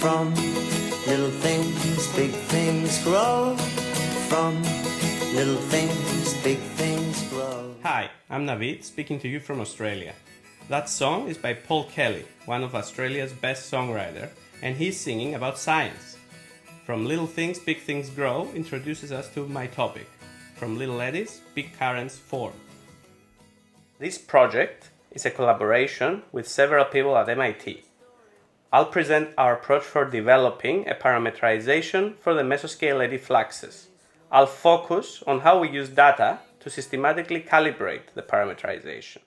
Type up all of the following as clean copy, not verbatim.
From little things, big things grow. From little things, big things grow. Hi, I'm Navid, speaking to you from Australia. That song is by Paul Kelly, one of Australia's best songwriters, and he's singing about science. From Little Things, Big Things Grow introduces us to my topic. From little eddies, big currents form. This project is a collaboration with several people at MIT. I'll present our approach for developing a parameterization for the Mesoscale eddy fluxes. I'll focus on how we use data to systematically calibrate the parameterization.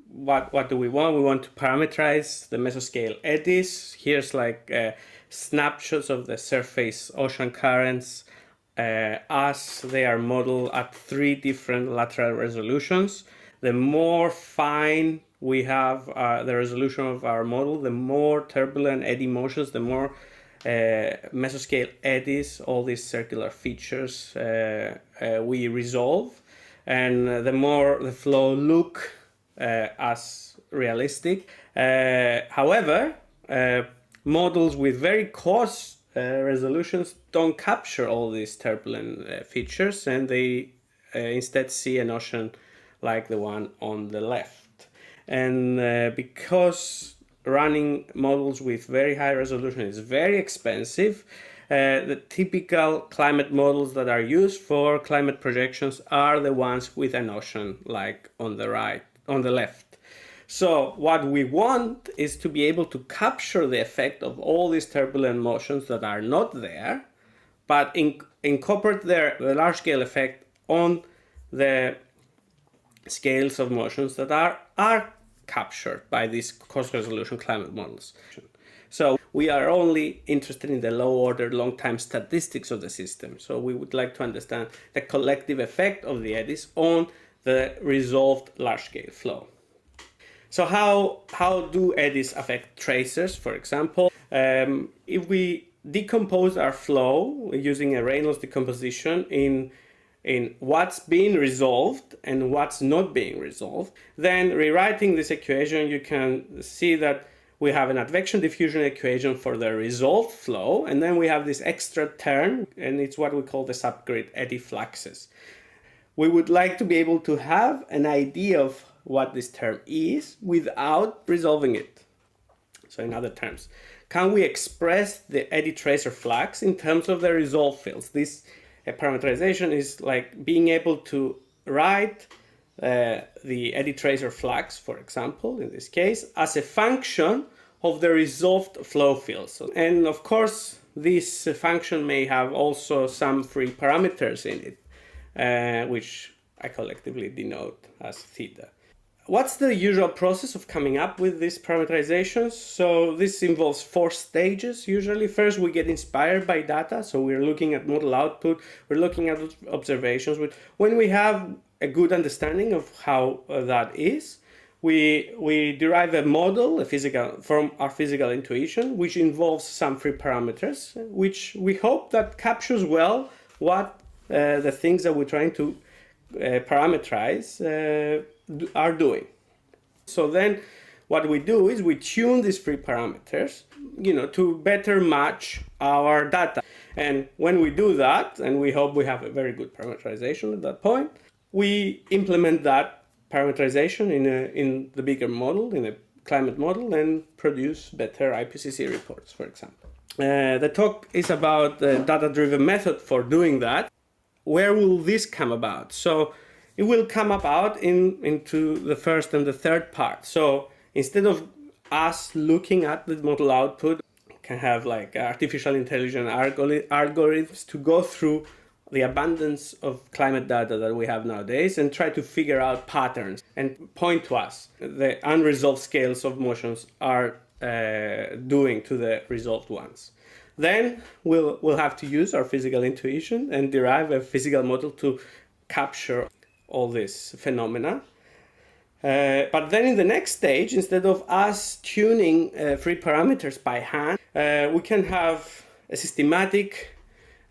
What do we want? We want to parameterize the mesoscale eddies. Here's snapshots of the surface ocean currents as they are modeled at 3 different lateral resolutions. The more fine we have the resolution of our model, the more turbulent eddy motions, the more mesoscale eddies, all these circular features we resolve, and the more the flow look as realistic. However, models with very coarse resolutions don't capture all these turbulent features, and they instead see an ocean like the one on the left. And because running models with very high resolution is very expensive, the typical climate models that are used for climate projections are the ones with an ocean like on the left. So what we want is to be able to capture the effect of all these turbulent motions that are not there, but incorporate the large scale effect on the scales of motions that are captured by these coarse resolution climate models. So we are only interested in the low order long time statistics of the system. So we would like to understand the collective effect of the eddies on the resolved large scale flow. So how do eddies affect tracers, for example? If we decompose our flow using a Reynolds decomposition in what's being resolved and what's not being resolved, then rewriting this equation, you can see that we have an advection diffusion equation for the resolved flow, and then we have this extra term, and it's what we call the subgrid eddy fluxes. We would like to be able to have an idea of what this term is without resolving it. So in other terms, can we express the eddy tracer flux in terms of the resolved fields? This parameterization is like being able to write the eddy tracer flux, for example, in this case, as a function of the resolved flow fields. And of course, this function may have also some free parameters in it, which I collectively denote as theta. What's the usual process of coming up with these parameterizations? So this involves 4 stages usually. First, we get inspired by data. So we're looking at model output, we're looking at observations. When we have a good understanding of how that is, we derive a model, from our physical intuition, which involves some free parameters, which we hope that captures well what the things that we're trying to parameterize are doing. So then what we do is we tune these free parameters, to better match our data. And when we do that, and we hope we have a very good parameterization at that point, we implement that parameterization in the bigger model, in a climate model, and produce better IPCC reports, for example. The talk is about the data-driven method for doing that. Where will this come about? So it will come about into the first and the third part. So instead of us looking at the model output, we can have artificial intelligence algorithms to go through the abundance of climate data that we have nowadays and try to figure out patterns and point to us the unresolved scales of motions are doing to the resolved ones. Then we'll have to use our physical intuition and derive a physical model to capture all this phenomena. But then in the next stage, instead of us tuning free parameters by hand, we can have a systematic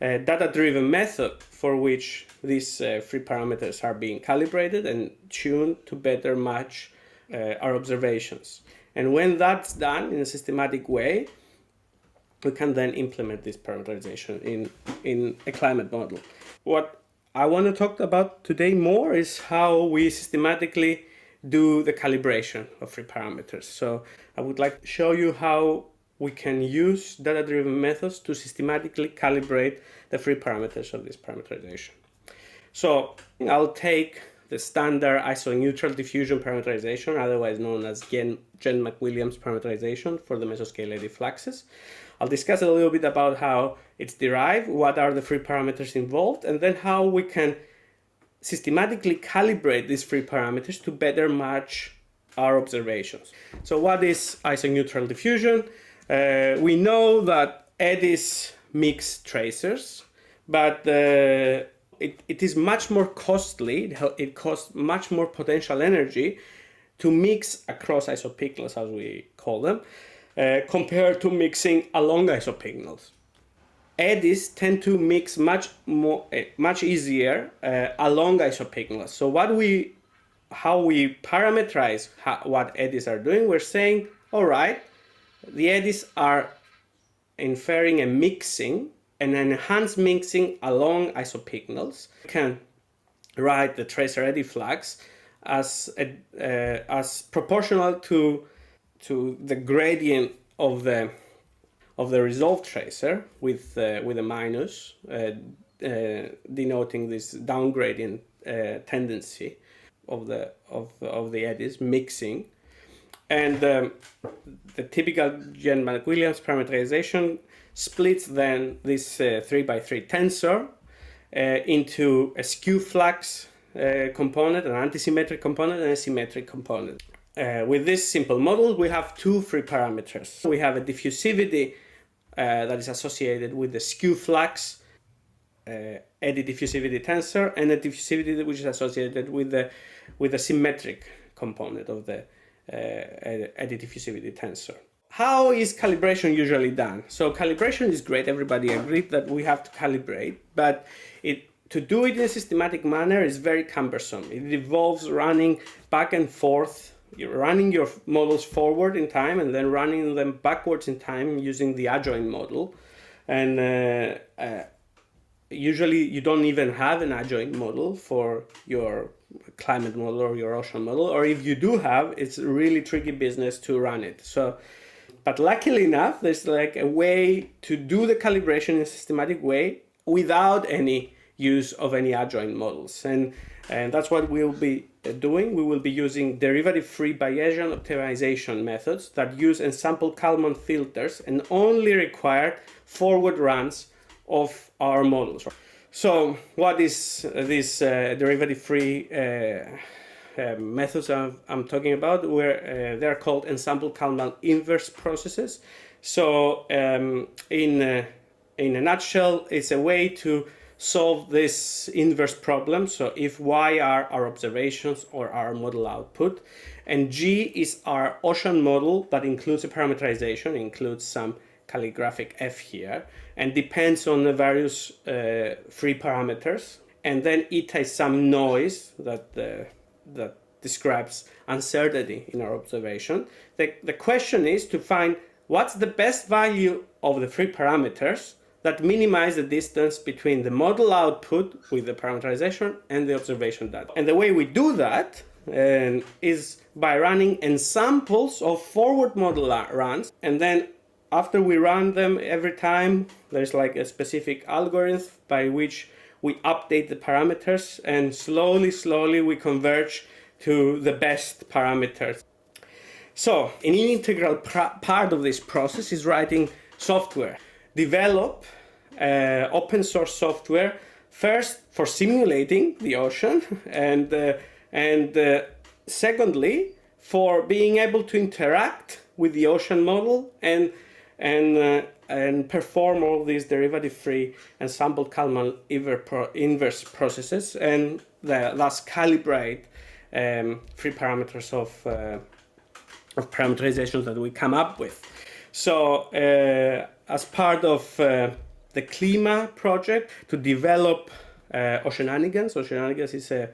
data-driven method for which these free parameters are being calibrated and tuned to better match our observations. And when that's done in a systematic way, we can then implement this parameterization in a climate model. What I want to talk about today more is how we systematically do the calibration of free parameters. So I would like to show you how we can use data-driven methods to systematically calibrate the free parameters of this parameterization. So I'll take the standard isoneutral diffusion parameterization, otherwise known as Jen-McWilliams parameterization for the mesoscale Eddy fluxes. I'll discuss a little bit about how it's derived, what are the free parameters involved, and then how we can systematically calibrate these free parameters to better match our observations. So what is isoneutral diffusion? We know that eddies mix tracers, but it is much more costly. It costs much more potential energy to mix across isopycnals, as we call them, compared to mixing along isopycnals. Eddies tend to mix much easier along isopycnals. So how we parameterize what eddies are doing, we're saying, all right, the eddies are inferring a mixing, an enhanced mixing along isopycnals. We can write the tracer eddy flux as proportional to the gradient of the resolved tracer with a minus, denoting this down gradient tendency of the eddies mixing. And the typical Jen-McWilliams parameterization splits then this 3x3 tensor into a skew flux component, an antisymmetric component, and a symmetric component. With this simple model, we have two free parameters. We have a diffusivity that is associated with the skew flux eddy diffusivity tensor, and a diffusivity which is associated with the symmetric component of the eddy diffusivity tensor. How is calibration usually done? So calibration is great. Everybody agreed that we have to calibrate, but to do it in a systematic manner is very cumbersome. It involves running back and forth. You're running your models forward in time and then running them backwards in time using the adjoint model. And usually you don't even have an adjoint model for your climate model or your ocean model, or if you do have, it's a really tricky business to run it. But luckily enough, there's like a way to do the calibration in a systematic way without any use of any adjoint models. And that's what we'll be doing. We will be using derivative-free Bayesian optimization methods that use ensemble Kalman filters and only require forward runs of our models. So what is this derivative-free methods I'm talking about? Where they're called ensemble Kalman inverse processes. So in a nutshell, it's a way to solve this inverse problem. So if y are our observations or our model output, and g is our ocean model that includes a parameterization, includes some calligraphic f here, and depends on the various free parameters, and then eta is some noise that describes uncertainty in our observation. The question is to find what's the best value of the free parameters that minimize the distance between the model output with the parameterization and the observation data. And the way we do that is by running ensamples of forward model runs, and then after we run them every time, there's like a specific algorithm by which we update the parameters, and slowly we converge to the best parameters. So an integral part of this process is writing software. Develop open source software first for simulating the ocean, and secondly for being able to interact with the ocean model and perform all these derivative-free ensemble Kalman inverse processes, and thus calibrate free parameters of parameterizations that we come up with. So as part of the CLIMA project to develop Oceananigans. Oceananigans is an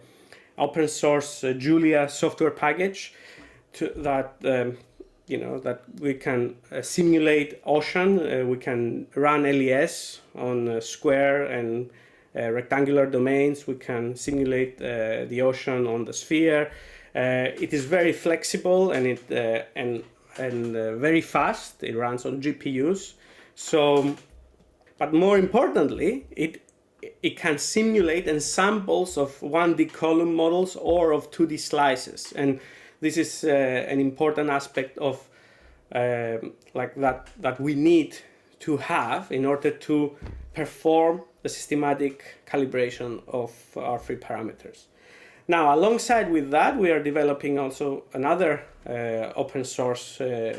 open source Julia software package that that we can simulate ocean. We can run LES on square and rectangular domains. We can simulate the ocean on the sphere. It is very flexible and very fast. It runs on GPUs. So, but more importantly, it can simulate ensembles of 1D column models or of 2D slices, and this is an important aspect of that we need to have in order to perform the systematic calibration of our free parameters. Now, alongside with that, we are developing also another open source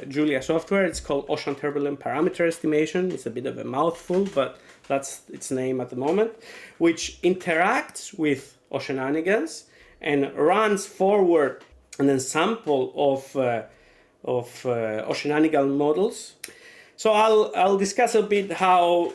Julia software. It's called Ocean Turbulent Parameter Estimation. It's a bit of a mouthful, but that's its name at the moment, which interacts with Oceananigans and runs forward an ensemble of oceananigal models. So I'll discuss a bit how,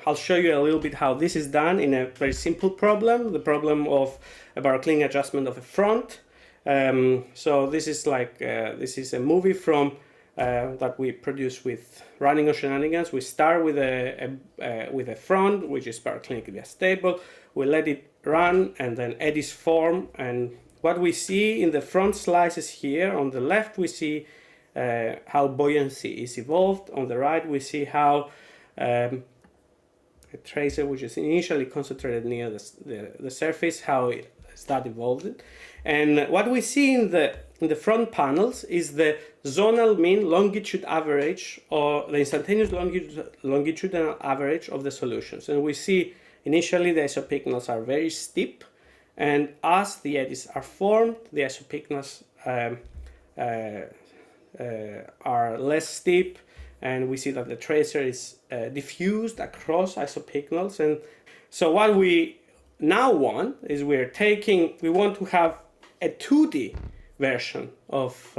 I'll show you a little bit how this is done in a very simple problem, the problem of a baroclinic adjustment of a front. So this is this is a movie from that we produce with running Oceananigans. We start with a front which is baroclinically stable. We let it run and then eddies form, and what we see in the front slices here on the left, we see how buoyancy is evolved. On the right, we see how a tracer, which is initially concentrated near the surface, how it that evolved. And what we see in the front panels is the zonal mean longitude average, or the instantaneous longitudinal average of the solutions. And we see initially the isopycnals are very steep, and as the eddies are formed, the isopycnals are less steep, and we see that the tracer is diffused across isopycnals. And so what we now want is we want to have a 2D version of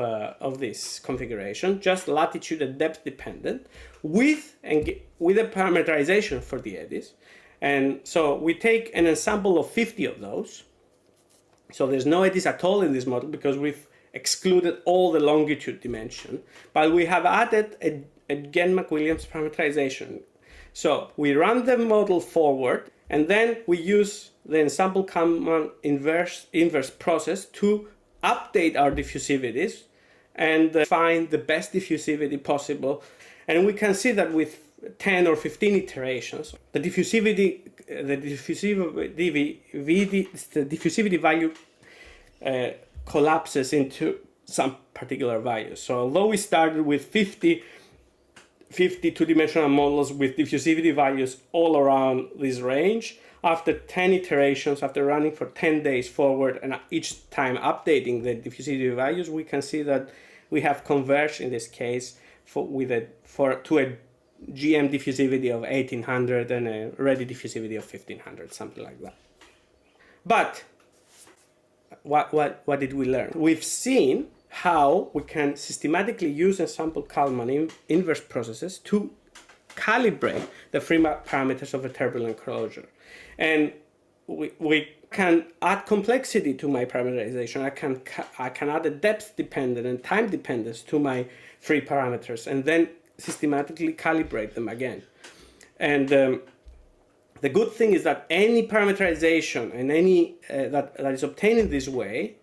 this configuration, just latitude and depth dependent, with a parameterization for the eddies. And so we take an ensemble of 50 of those. So there's no eddies at all in this model because we've excluded all the longitude dimension, but we have added a Genn-McWilliams parameterization. So we run the model forward, and then we use the ensemble Kalman inverse process to update our diffusivities and find the best diffusivity possible. And we can see that with 10 or 15 iterations, the diffusivity value collapses into some particular values. So although we started with 50 two-dimensional models with diffusivity values all around this range, after 10 iterations, after running for 10 days forward and each time updating the diffusivity values, we can see that we have converged in this case to a GM diffusivity of 1800 and a ready diffusivity of 1500, something like that. But what did we learn? We've seen how we can systematically use ensemble Kalman inverse processes to calibrate the free parameters of a turbulent closure. And we can add complexity to my parameterization. I can add a depth dependent and time dependence to my free parameters, and then systematically calibrate them again. And the good thing is that any parameterization and any that is obtained in this way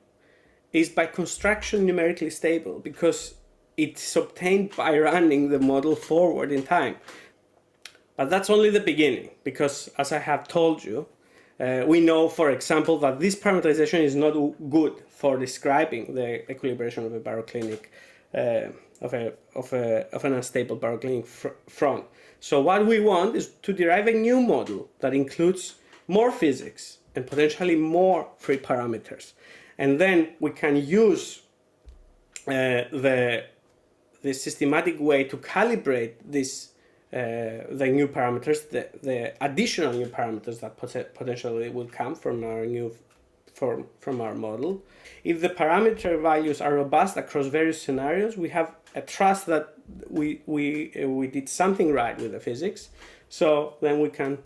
is by construction numerically stable, because it's obtained by running the model forward in time. But that's only the beginning, because as I have told you, we know, for example, that this parameterization is not good for describing the equilibration of a baroclinic of an unstable baroclinic front. So what we want is to derive a new model that includes more physics and potentially more free parameters. And then we can use the systematic way to calibrate this the new parameters, the additional new parameters that potentially will come from our model. If the parameter values are robust across various scenarios, we have a trust that we did something right with the physics. So then we can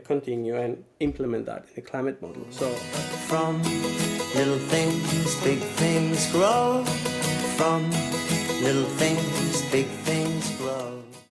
continue and implement that in the climate model. So from little things, big things grow. From little things, big